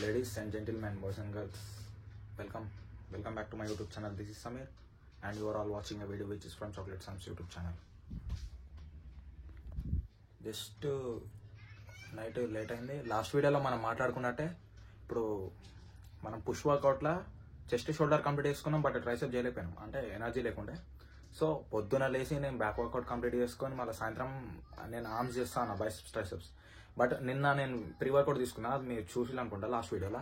Ladies and gentlemen, boys and girls, welcome back to my YouTube channel. This is Samir and you are all watching a video which is from Chocolate Sam's YouTube channel. Just night late అయింది. Last వీడియోలో మనం మాట్లాడుకున్నట్టే ఇప్పుడు మనం push వర్కౌట్లా chest shoulder complete చేసుకున్నాం, but tricep చేయలేకపోయినాం, అంటే energy లేకుండే. So పొద్దున లేచి నేను బ్యాక్ వర్కౌట్ కంప్లీట్ చేసుకొని మళ్ళీ సాయంత్రం నేను ఆర్మ్స్ చేస్తాను, బైసెప్స్ ట్రైసెప్స్. బట్ నిన్న నేను ప్రీ వర్కౌట్ తీసుకున్నా, అది మీరు చూసి అనుకుంటా లాస్ట్ వీడియోలో.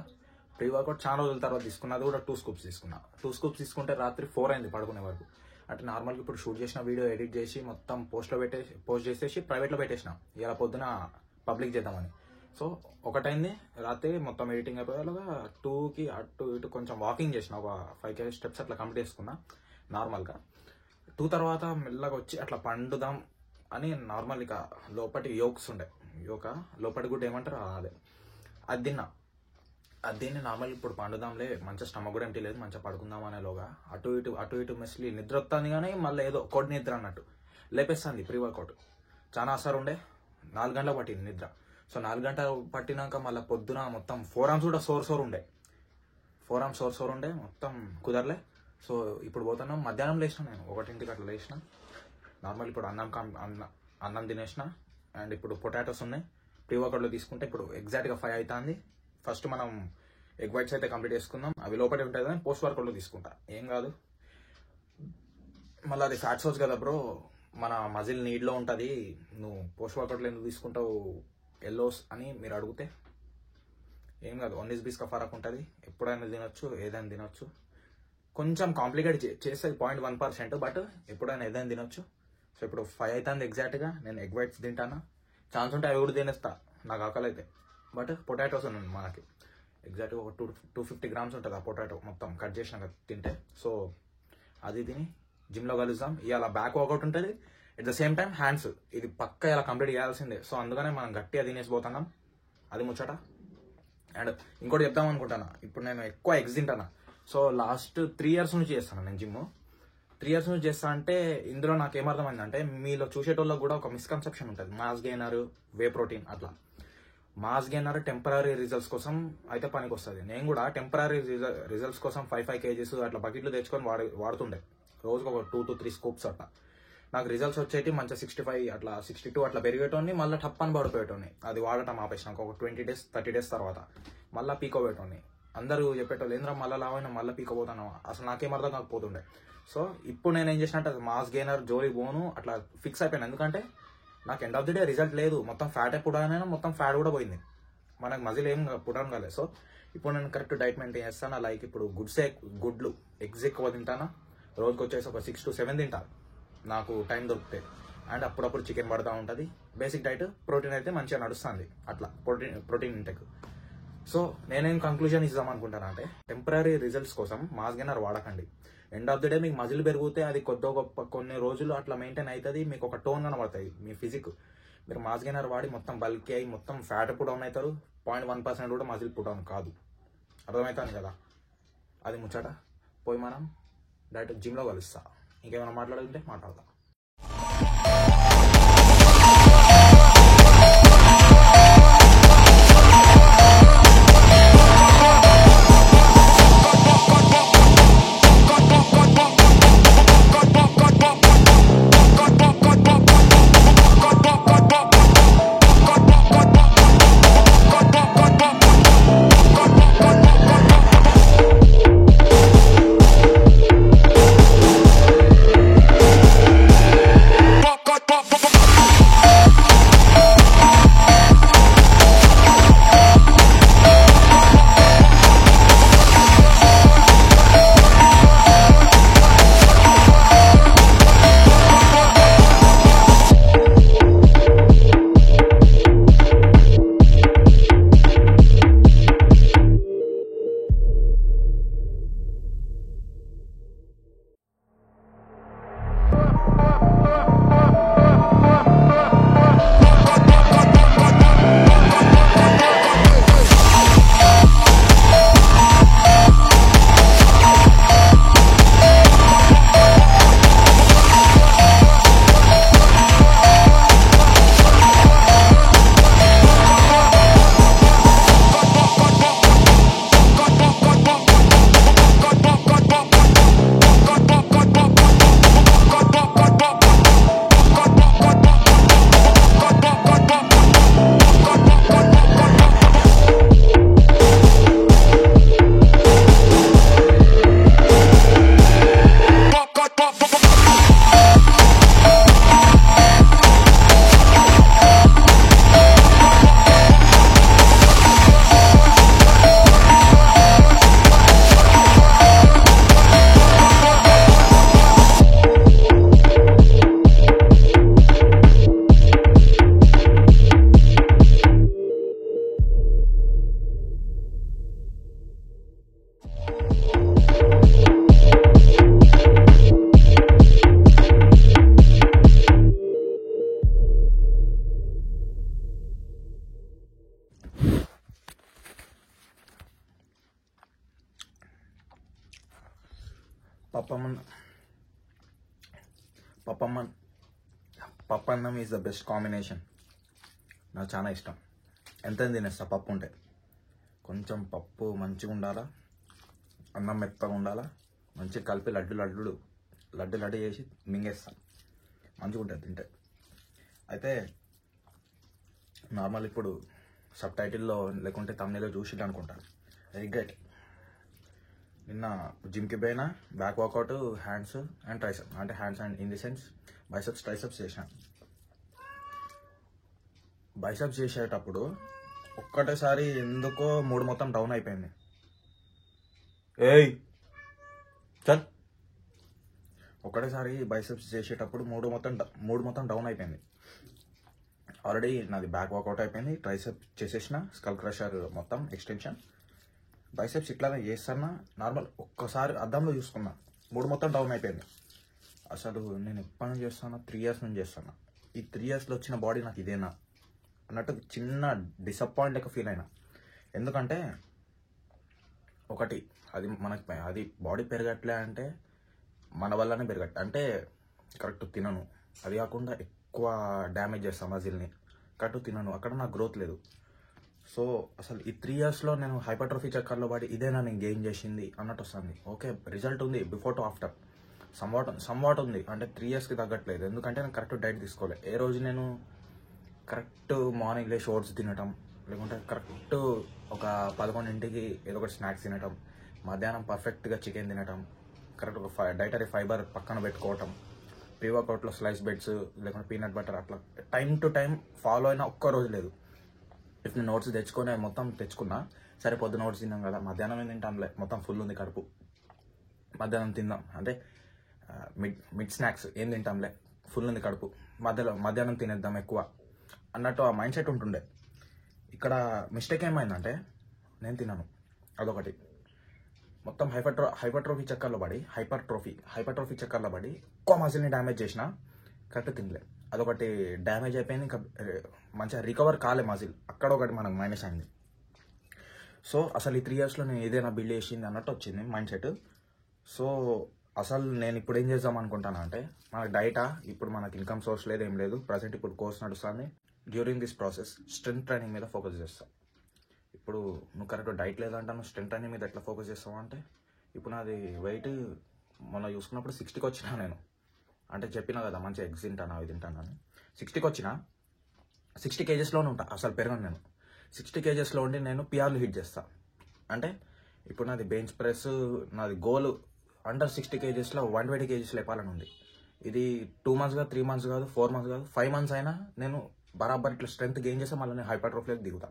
ప్రీ వర్కౌట్ చాలా రోజుల తర్వాత తీసుకున్నా, అది కూడా 2 scoops తీసుకున్నా. 2 scoops తీసుకుంటే రాత్రి 4 అయింది పడుకునే వరకు. అంటే నార్మల్గా ఇప్పుడు షూట్ చేసిన వీడియో ఎడిట్ చేసి మొత్తం పోస్ట్ చేసేసి ప్రైవేట్లో పెట్టేసిన, ఇలా పొద్దున పబ్లిక్ చేద్దామని. సో ఒకటైంది రాత్రి మొత్తం ఎడిటింగ్ అయిపోయేలాగా 2కి అటు ఇటు కొంచెం వాకింగ్ చేసిన, ఒక 5 steps అట్లా కంప్లీట్ చేసుకున్నా నార్మల్గా. 2 తర్వాత మెల్లగా వచ్చి అట్లా పండుదాం అని నార్మల్ ఇక లోపటి యోక్స్ ఉండే, లోపటి గుడ్డ ఏమంటారు అది తిన్నా. అది తిని నార్మల్ ఇప్పుడు పండుదాంలే, మంచిగా స్టమక్ కూడా ఎంటీ లేదు, మంచిగా పడుకుందాం అనేలోగా అటు ఇటు మెస్లీ నిద్ర వస్తుంది, కానీ మళ్ళీ ఏదో కొడి నిద్ర అన్నట్టు లేపేస్తుంది. ప్రీ వర్కౌట్ చాలా అసలు ఉండే, 4 గంటలు పట్టింది నిద్ర. సో 4 గంటలు పట్టినాక మళ్ళీ పొద్దున మొత్తం 4 arms కూడా సోర్ ఉండే, 4 arms సోర్ ఉండే, మొత్తం కుదరలే. సో ఇప్పుడు పోతున్నాం. మధ్యాహ్నం లేచిన, నేను 1ంటికి అట్లా లేచిన. నార్మల్ ఇప్పుడు అన్నం తినేసిన, అండ్ ఇప్పుడు పొటాటోస్ ఉన్నాయి. ప్రీ వర్కౌట్లో తీసుకుంటే ఇప్పుడు ఎగ్జాక్ట్గా 5 అవుతుంది. ఫస్ట్ మనం ఎగ్ వైట్స్ అయితే కంప్లీట్ చేసుకుందాం, అవి లోపలి ఉంటుంది కానీ పోస్ట్ వర్కౌట్లో తీసుకుంటా, ఏం కాదు. మళ్ళీ అది ఫ్యాట్ సోర్స్ కదా బ్రో, మన మజిల్ నీడ్లో ఉంటుంది, నువ్వు పోస్ట్ వర్కౌట్లో ఎందుకు తీసుకుంటావు ఎల్లోస్ అని మీరు అడిగితే ఏం కాదు. 19 బీస్ ఫరక్ ఉంటుంది, ఎప్పుడైనా తినొచ్చు, ఏదైనా తినొచ్చు. కొంచెం కాంప్లికేట్ చేస్తే 0.1%, బట్ ఎప్పుడైనా ఏదైనా తినొచ్చు. సో ఇప్పుడు 5 అవుతుంది ఎగ్జాక్ట్గా. నేను ఎగ్ వైట్స్ తింటాను, ఛాన్స్ ఉంటే అవి కూడా తినేస్తా నాకు ఆకలి అయితే. బట్ పొటాటోస్ ఉన్నాయి మనకి, ఎగ్జాక్ట్గా ఒక 250 grams ఉంటుంది ఆ పొటాటో మొత్తం కట్ చేసినాక తింటే. సో అది తిని జిమ్లో కలుద్దాం. ఇవాళ బ్యాక్ వర్కౌట్ ఉంటుంది, at the same time hands, ఇది పక్క ఇలా కంప్లీట్ చేయాల్సిందే. సో అందుకనే మనం గట్టిగా తినేసిపోతున్నాం, అది ముచ్చట. అండ్ ఇంకోటి చెప్దాం అనుకుంటాను, ఇప్పుడు నేను ఎక్కువ ఎగ్స్ తింటాను. సో లాస్ట్ 3 years నుంచి చేస్తాను నేను జిమ్. 3 years నుంచి చేస్తా అంటే ఇందులో నాకు ఏమర్థమైందంటే, మీలో చూసేటోళ్ళకి కూడా ఒక మిస్కన్సెప్షన్ ఉంటుంది, మాస్ గెయినర్, వే ప్రోటీన్ అట్లా. మాస్ గెయినర్ టెంపరీ రిజల్ట్స్ కోసం అయితే పనికి వస్తుంది. నేను కూడా టెంపరీ రిజల్ట్స్ కోసం 5 kgs అట్లా బకెట్లు తెచ్చుకొని వాడుతుండే, రోజుకు ఒక 2 to 3 scoops అట్లా. నాకు రిజల్ట్స్ వచ్చేటి మంచిగా 65 అట్లా 62 అట్లా పెరిగేటోని, మళ్ళీ టప్పని పడిపోయేటోని. అది వాడటం ఆపేసినాక ఒక 20 days 30 days తర్వాత మళ్ళీ పీకో పోయేటోని. అందరూ చెప్పేటోళ్ళు, ఏంద్రా మళ్ళీ లావైనా మళ్ళీ పీకో పోతాను, అసలు నాకేం అర్థం కాకపోతుండే. సో ఇప్పుడు నేను ఏం చేసినట్టు మాస్ గెయినర్ జోలి పోను అట్లా ఫిక్స్ అయిపోయాను. ఎందుకంటే నాకు end of the day result లేదు, మొత్తం ఫ్యాట్ పుడానైనా మొత్తం ఫ్యాట్ కూడా పోయింది, మనకు మజిల్ ఏం పుడడం కాలేదు. సో ఇప్పుడు నేను కరెక్ట్ డైట్ మెయింటైన్ చేస్తాను. లైక్ ఇప్పుడు గుడ్లు ఎగ్స్ ఎక్కువ తింటాను, రోజుకి వచ్చేసి ఒక 6 to 7 తింటాను నాకు టైం దొరికితే. అండ్ అప్పుడప్పుడు చికెన్ పడుతూ ఉంటుంది. బేసిక్ డైట్, ప్రోటీన్ అయితే మంచిగా నడుస్తుంది అట్లా, ప్రోటీన్ ఇంటెక్. సో నేనేం కంక్లూజన్ ఇద్దాం అనుకుంటాను అంటే, టెంపరీ రిజల్ట్స్ కోసం మాస్ గెయినర్ వాడకండి. ఎండ్ ఆఫ్ ది డే మీకు మజిల్ పెరిగితే అది కొద్ది గొప్ప కొన్ని రోజులు అట్లా మెయింటైన్ అవుతుంది, మీకు ఒక టోన్ కనబడుతుంది మీ ఫిజిక్. మీరు మాస్ గెయినర్ వాడి మొత్తం బల్కీ అయ్యి మొత్తం ఫ్యాట్ పుట్ డౌన్ అవుతారు, 0.1% కూడా మజిల్ పుట్ డౌన్ కాదు. అర్థమవుతుంది కదా, అది ముచ్చట. పోయి మనం డైరెక్ట్ జిమ్లో కలుస్తా. ఇంకేమైనా మాట్లాడుతుంటే మాట్లాడదాం. పప్పమ్మన్ పప్పమ్మన్ పప్పన్నం ఈజ్ ద బెస్ట్ కాంబినేషన్. నాకు చాలా ఇష్టం. ఎంత తినేస్తా పప్పు ఉంటే. కొంచెం పప్పు మంచిగా ఉండాలా, అన్నం మెత్తగా ఉండాలా, మంచిగా కలిపి లడ్డు చేసి మింగేస్తాం. మంచిగా ఉంటుంది తింటే. అయితే నార్మల్ ఇప్పుడు సబ్ టైటిల్లో లేకుంటే తమిళలో చూసి అనుకుంటాను. రిగ్రెట్. నిన్న జిమ్కి పోయినా, back workout, hands and triceps, అంటే hands and in the sense biceps triceps చేశాను. బైసెప్స్ చేసేటప్పుడు ఒక్కటేసారి ఎందుకో మూడు మొత్తం డౌన్ అయిపోయింది. చల్. ఒక్కటేసారి బైసెప్స్ చేసేటప్పుడు మూడు మొత్తం డౌన్ అయిపోయింది. ఆల్రెడీ నాది బ్యాక్ వర్కౌట్ అయిపోయింది, ట్రైసెప్ చేసేసిన, స్కల్ క్రషర్ మొత్తం ఎక్స్టెన్షన్, బైసెప్స్ ఇట్లానే చేస్తున్నా. నార్మల్ ఒక్కసారి అద్దంలో చూసుకున్నా, మూడు మొత్తం డౌన్ అయిపోయింది. అసలు నేను ఎప్పటి నుంచి చేస్తాను? 3 years నుంచి చేస్తాను. ఈ 3 yearsలో వచ్చిన బాడీ నాకు ఇదేనా అన్నట్టు చిన్న డిసప్పాయింట్ లెక్క ఫీల్ అయినా. ఎందుకంటే ఒకటి, అది బాడీ పెరగట్లే అంటే మన వల్లనే పెరగట్లే, అంటే కరెక్ట్ తినను, అది కాకుండా ఎక్కువ డ్యామేజ్ చేస్తాను మజిల్ని, కరెక్ట్ తినను, అక్కడ నాకు గ్రోత్ లేదు. సో అసలు ఈ 3 yearsలో నేను హైపర్ట్రోఫీ చక్కర్లో పడి ఇదేనా నేను గెయిన్ చేసింది అన్నట్టు వస్తుంది. ఓకే, రిజల్ట్ ఉంది, బిఫోర్ టు ఆఫ్టర్ సమ్వాట్ ఉంది, అంటే 3 yearsకి తగ్గట్లేదు. ఎందుకంటే నేను కరెక్ట్ డైట్ తీసుకోలేదు. ఏ రోజు నేను కరెక్ట్ మార్నింగ్ లేచి ఓట్స్ తినటం, లేకుంటే కరెక్ట్ ఒక 11 ఏదో ఒకటి స్నాక్స్ తినటం, మధ్యాహ్నం పర్ఫెక్ట్గా చికెన్ తినటం, కరెక్ట్ ఒక డైటరీ ఫైబర్ పక్కన పెట్టుకోవటం, ప్రీ వర్కౌట్లో స్లైస్ బెడ్స్ లేకుంటే పీనట్ బటర్, అట్లా టైం టు టైం ఫాలో అయినా ఒక్క రోజు లేదు. ఇఫ్ నేను నోట్స్ తెచ్చుకొని మొత్తం తెచ్చుకున్నా, సరే పొద్దున నోట్స్ తిన్నాం కదా, మధ్యాహ్నం ఏం తింటాంలే, మొత్తం ఫుల్ ఉంది కడుపు, మధ్యాహ్నం తిందాం, అంటే మిడ్ స్నాక్స్ ఏం తింటాంలే, ఫుల్ ఉంది కడుపు, మధ్యాహ్నం తినేద్దాం ఎక్కువ అన్నట్టు ఆ మైండ్ సెట్ ఉంటుండే. ఇక్కడ మిస్టేక్ ఏమైందంటే నేను తిన్నాను, అదొకటి. మొత్తం హైపర్ట్రోఫీ చక్కర్లో పడి హైపర్ట్రోఫీ చక్కర్లో పడి ఎక్కువ మజిల్ని డ్యామేజ్ చేసిన, కరెక్ట్ తినలే, అదొకటి డ్యామేజ్ అయిపోయింది. ఇంకా మంచిగా రికవర్ కాలే మజిల్, అక్కడ ఒకటి మనకు మైనస్ అయింది. సో అసలు ఈ 3 yearsలో నేను ఏదైనా బిల్డ్ చేసింది అన్నట్టు వచ్చింది మైండ్ సెట్. సో అసలు నేను ఇప్పుడు ఏం చేద్దాం అనుకుంటాను అంటే, మనకు డైటా ఇప్పుడు మనకి ఇన్కమ్ సోర్స్ లేదు, ఏం లేదు, ప్రజెంట్ ఇప్పుడు కోర్స్ నడుస్తుంది. During this process strength training మీద ఫోకస్ చేస్తాను. ఇప్పుడు నువ్వు కరెక్ట్ డైట్ లేదంటాను, స్ట్రెంత్ ట్రైనింగ్ మీద ఎట్లా ఫోకస్ చేస్తావు అంటే, ఇప్పుడు నాది వెయిట్ మొన్న చూసుకున్నప్పుడు 60కి వచ్చినా నేను, అంటే చెప్పినా కదా మంచిగా ఎగ్స్ తింటాను అవి తింటాను అని, 60కి వచ్చిన, 60 kgsలోనే ఉంటా, అసలు పెరగను నేను. 60 kgsలో ఉండి నేను పిఆర్లు హిట్ చేస్తా. అంటే ఇప్పుడు నాది బెంచ్ ప్రెస్, నాది గోల్ అండర్ 60 kgsలో 120 kgs లేపాలని ఉంది. ఇది 2 months కాదు, 3 months కాదు, 4 months కాదు, 5 months అయినా నేను బరాబర్ ఇట్లా స్ట్రెంత్ గెయిన్ చేస్తే మళ్ళీ నేను హైపర్ట్రోఫీలోకి దిగుతా.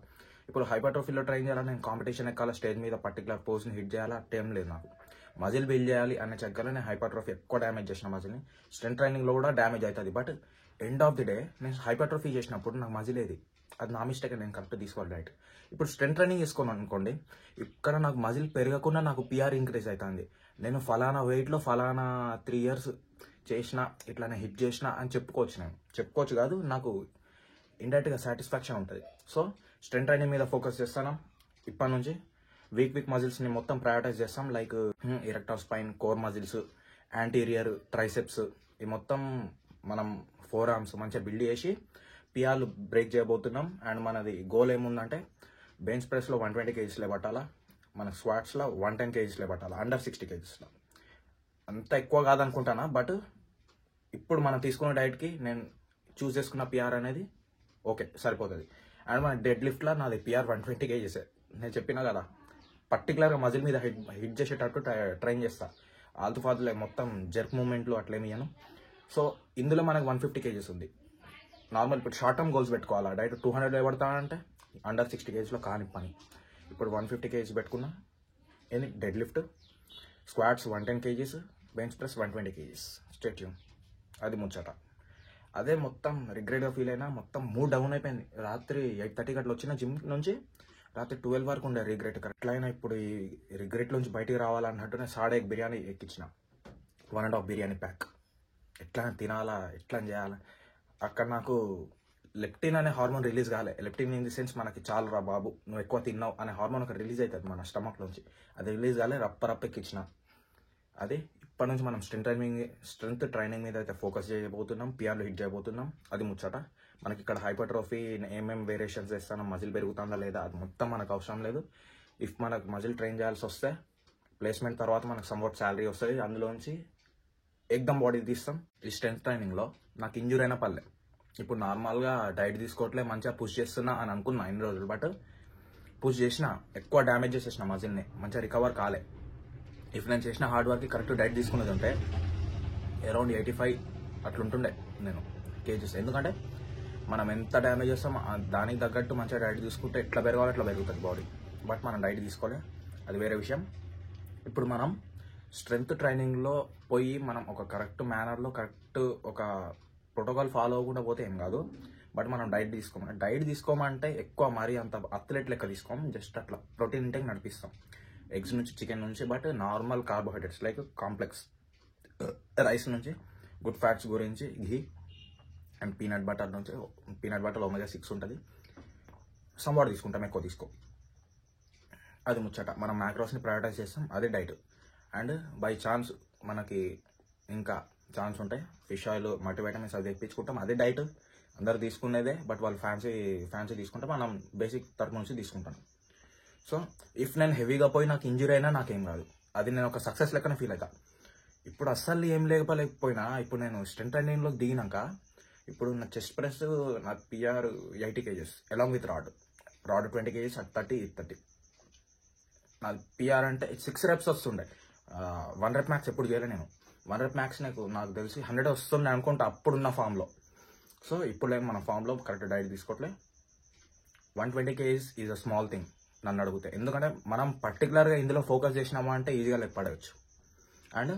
ఇప్పుడు హైపర్ట్రోఫీలో ట్రైన్ చేయాలని, నేను కాంపిటీషన్ ఎక్కాల, స్టేజ్ మీద పర్టికులర్ పోజ్ని హిట్ చేయాలా, టైం లేదు నాకు. మజిల్ బిల్డ్ చేయాలి అనే చక్కగా నేను హైపర్ట్రోఫీ ఎక్కువ డ్యామేజ్ చేసిన మజిల్ని. స్ట్రెంత్ ట్రైనింగ్లో కూడా డ్యామేజ్ అవుతుంది, but end of the day నేను హైపర్ట్రోఫీ చేసినప్పుడు నాకు మజిల్ ఏది, అది నా మిస్టేక్, నేను కరెక్ట్ తీసుకోవాలి డైట్. ఇప్పుడు స్ట్రెంత్ ట్రైనింగ్ చేసుకోను అనుకోండి, ఇక్కడ నాకు మజిల్ పెరగకుండా నాకు పిఆర్ ఇంక్రీజ్ అవుతుంది. నేను ఫలానా వెయిట్లో ఫలానా 3 years చేసిన, ఇట్లానే హిట్ చేసిన అని చెప్పుకోవచ్చు కాదు, నాకు ఇండైరెక్ట్గా సాటిస్ఫాక్షన్ ఉంటుంది. సో స్ట్రెంత్ ట్రైనింగ్ మీద ఫోకస్ చేస్తాను ఇప్పటి నుంచి. వీక్ మజిల్స్ని మొత్తం ప్రయారిటైజ్ చేస్తాం, like erector spine, core muscles, anterior, triceps, ఈ మొత్తం మనం 4 arms మంచిగా బిల్డ్ చేసి పిఆర్లు బ్రేక్ చేయబోతున్నాం. అండ్ మనది గోల్ ఏముందంటే, బెంచ్ ప్రెస్లో 120 kgsలే పట్టాలా, మన స్క్వాట్స్లో 110 kgsలే పట్టాలా, అండర్ 60 kgsలో. అంత ఎక్కువ కాదనుకుంటానా, బట్ ఇప్పుడు మనం తీసుకున్న డైట్కి నేను చూస్ చేసుకున్న పిఆర్ అనేది ఓకే సరిపోతుంది. అండ్ మన డెడ్ లిఫ్ట్లో నాది పిఆర్ 120 kgs. నేను చెప్పినా కదా, పర్టికులర్గా మజిల్ మీద హిట్ చేసేటట్టు ట్రైన్ చేస్తా. ఆల్తుఫాదులే మొత్తం జర్క్ మూమెంట్లు అట్లేమియను. సో ఇందులో మనకు 150 kgs ఉంది. నార్మల్ ఇప్పుడు షార్ట్ టర్మ్ గోల్స్ పెట్టుకోవాలా, డైట్ 200 పడతానంటే అండర్ 60 kgsలో కాని పని. ఇప్పుడు 150 kgs పెట్టుకున్నా, ఏంది dead lift, squats 110 kgs, bench press 120 kgs, straight tune, అది ముచ్చట. అదే మొత్తం రిగ్రెట్గా ఫీల్ అయినా, మొత్తం మూడ్ డౌన్ అయిపోయింది. రాత్రి 8:30 అట్లా వచ్చిన జిమ్ నుంచి రాత్రి 12 వరకు ఉండే రిగ్రెట్. ఎట్లా అయినా ఇప్పుడు ఈ రిగ్రెట్ నుంచి బయటికి రావాలన్నట్టు నేను 1.5 బిర్యానీ ఎక్కించిన, 1.5 బిర్యానీ ప్యాక్. ఎట్లా తినాలా, ఎట్లా చేయాలా, అక్కడ నాకు లెప్టిన్ అనే హార్మోన్ రిలీజ్ కాలే. లెప్టిన్ ఇన్ ది సెన్స్ మనకి చాలు రా బాబు నువ్వు ఎక్కువ తిన్నావు అనే హార్మోన్ ఒక రిలీజ్ అవుతుంది మన స్టమక్ నుంచి, అది రిలీజ్ కాలే. రప్ప ఎక్కించిన. అది ఇప్పటి నుంచి మనం స్ట్రెంత్ ట్రైనింగ్ మీద అయితే ఫోకస్ చేయబోతున్నాం, పిఆర్లు హిట్ చేయబోతున్నాం. అది ముచ్చట. మనకి ఇక్కడ హైపర్ట్రోఫీ ఏమేమి వేరియేషన్స్ చేస్తానో, మజిల్ పెరుగుతుందా లేదా అది మొత్తం మనకు అవసరం లేదు. ఇఫ్ మనకు మజిల్ ట్రైన్ చేయాల్సి వస్తే ప్లేస్మెంట్ తర్వాత మనకు సమ్వాట్ శాలరీ వస్తుంది, అందులోంచి ఎగ్దమ్ బాడీ తీస్తాం. ఈ స్ట్రెంత్ ట్రైనింగ్లో నాకు ఇంజూరీ అయినా పర్లే. ఇప్పుడు నార్మల్గా డైట్ తీసుకోవట్లే, మంచిగా పుష్ చేస్తున్నా అని అనుకున్నా ఇన్ని రోజులు. బట్ పుష్ చేసిన ఎక్కువ డ్యామేజ్ చేసేసిన మజిల్ని, మంచిగా రికవర్ కాలే. ఇఫ్ నేను చేసిన హార్డ్ వర్క్కి కరెక్ట్ డైట్ తీసుకునేది ఉంటే అరౌండ్ 85 అట్లుంటుండే నేను కేజెస్. ఎందుకంటే మనం ఎంత డ్యామేజ్ చేస్తాం దానికి తగ్గట్టు మంచిగా డైట్ తీసుకుంటే ఎట్లా పెరగాలో అట్లా పెరుగుతుంది బాడీ. బట్ మనం డైట్ తీసుకోలే, అది వేరే విషయం. ఇప్పుడు మనం స్ట్రెంత్ ట్రైనింగ్లో పోయి మనం ఒక కరెక్ట్ మేనర్లో కరెక్ట్ ఒక ప్రోటోకాల్ ఫాలో అవ్వకుండా పోతే ఏం కాదు. బట్ మనం డైట్ తీసుకోమంటే ఎక్కువ మరీ అంత అథ్లెట్ లెక్క తీసుకోం, జస్ట్ అట్లా ప్రోటీన్ ఇంటేక్ నడిపిస్తాం, ఎగ్స్ నుంచి, చికెన్ నుంచి. But normal carbohydrates like complex rice నుంచి, గుడ్ ఫ్యాట్స్ గురించి ఘీ అండ్ పీనట్ బటర్ నుంచి. పీనట్ బటర్ ఒమేగా 6 ఉంటుంది. సంవాడు తీసుకుంటాం, ఎక్కువ తీసుకో. అది ముచ్చట. మనం మ్యాక్రోస్ని ప్రయారిటైజ్ చేస్తాం, అది డైట్. అండ్ బై ఛాన్స్ మనకి ఇంకా ఛాన్స్ ఉంటాయి, ఫిష్ ఆయిల్, మల్టీవిటమిన్స్ అది తెప్పించుకుంటాం, అదే డైట్. అందరు తీసుకునేదే, బట్ వాళ్ళు ఫ్యాన్సీ తీసుకుంటాం, మనం బేసిక్ తరపు నుంచి తీసుకుంటాం. సో ఇఫ్ నేను హెవీగా పోయి నాకు ఇంజురీ అయినా నాకేం కాదు, అది నేను ఒక సక్సెస్ లెక్కన ఫీల్ అవుతా. ఇప్పుడు అస్సలు ఏం లేకపోయినా ఇప్పుడు నేను స్ట్రెంత్ ట్రైనింగ్లోకి దిగినాక ఇప్పుడు నా చెస్ట్ ప్రెస్, నా PR 80 kgs along with rod 20 kgs, 30. నా పిఆర్ అంటే 6 reps వస్తుండే. 1 rep max ఎప్పుడు చేయలే నేను. 1 rep max నాకు తెలిసి 100 వస్తుంది అనుకుంటా అప్పుడున్న ఫామ్లో. సో ఇప్పుడు లేదు, మన ఫామ్లో కరెక్ట్ డైట్ తీసుకోవట్లే. 120 kgs is a small thing నన్ను అడిగితే. ఎందుకంటే మనం పర్టికులర్గా ఇందులో ఫోకస్ చేసినామా అంటే ఈజీగా పడవచ్చు. అండ్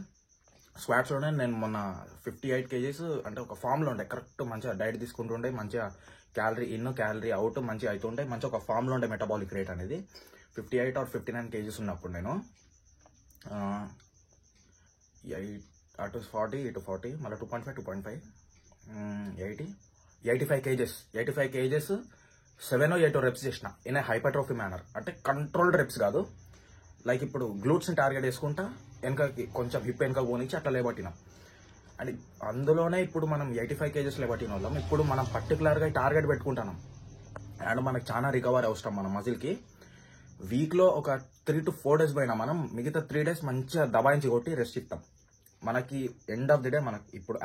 స్క్వాట్స్లోనే నేను మొన్న 58 kgs అంటే ఒక ఫామ్లో ఉండే, కరెక్ట్ మంచిగా డైట్ తీసుకుంటుండే, మంచిగా క్యాలరీ ఇన్ క్యాలరీ అవుట్ మంచిగా అవుతుండే, మంచిగా ఒక ఫామ్లో ఉండే మెటబాలిక్ రేట్ అనేది. 58 or 59 kgs ఉన్నప్పుడు నేను అటు 40 ఇటు 40 మళ్ళీ 2.5 85 kgs 7 or 8 reps చేసిన ఇన్ ఏ హైపర్ట్రోఫీ మేనర్. అంటే కంట్రోల్డ్ రెప్స్ కాదు, లైక్ ఇప్పుడు గ్లూట్స్ని టార్గెట్ చేసుకుంటా వెనకకి కొంచెం హిప్ వెనక పోనిచ్చి అట్లా లేబట్టినాం. అండ్ అందులోనే ఇప్పుడు మనం 85 kgs లేబట్టిన వాళ్ళం. ఇప్పుడు మనం పర్టికులర్గా టార్గెట్ పెట్టుకుంటున్నాం. అండ్ మనకు చాలా రికవరీ అవసరం మన మజిల్కి. వీక్లో ఒక 3 to 4 days పోయినా మనం మిగతా 3 days మంచిగా దబాయించి కొట్టి రెస్ట్ ఇస్తాం. మనకి ఎండ్ ఆఫ్ ది డే మనకి ఇప్పుడు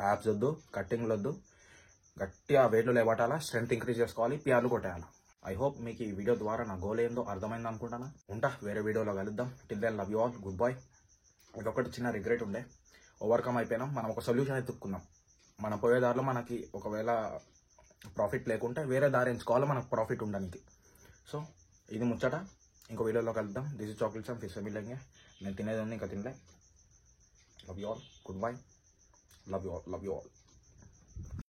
యాప్స్ వద్దు, కట్టింగ్లు వద్దు, గట్టిగా వెయిట్లు లేబట్టాలా, స్ట్రెంత్ ఇంక్రీజ్ చేసుకోవాలి, పిఆర్లు కొట్టేయాలి. ఐ హోప్ మీకు ఈ వీడియో ద్వారా నా గోల్ ఏందో అర్థమైంది అనుకుంటాను. వేరే వీడియోలో కలుద్దాం. Till then love you all, good bye. ఇదొకటి చిన్న రిగ్రెట్ ఉండే, ఓవర్కమ్ అయిపోయినాం. మనం ఒక సొల్యూషన్ ఎత్తుక్కున్నాం. మన పోయే దారిలో మనకి ఒకవేళ ప్రాఫిట్ లేకుంటే వేరే దారి ఎంచుకోవాలి మనకు ప్రాఫిట్ ఉండడానికి. సో ఇది ముచ్చట. ఇంకో వీడియోలో కలుద్దాం. This is chocolates and fish మిల్లింగే. నేను తినేది ఉంది, ఇంకా తినలే. Love you all, good bye. Love you all.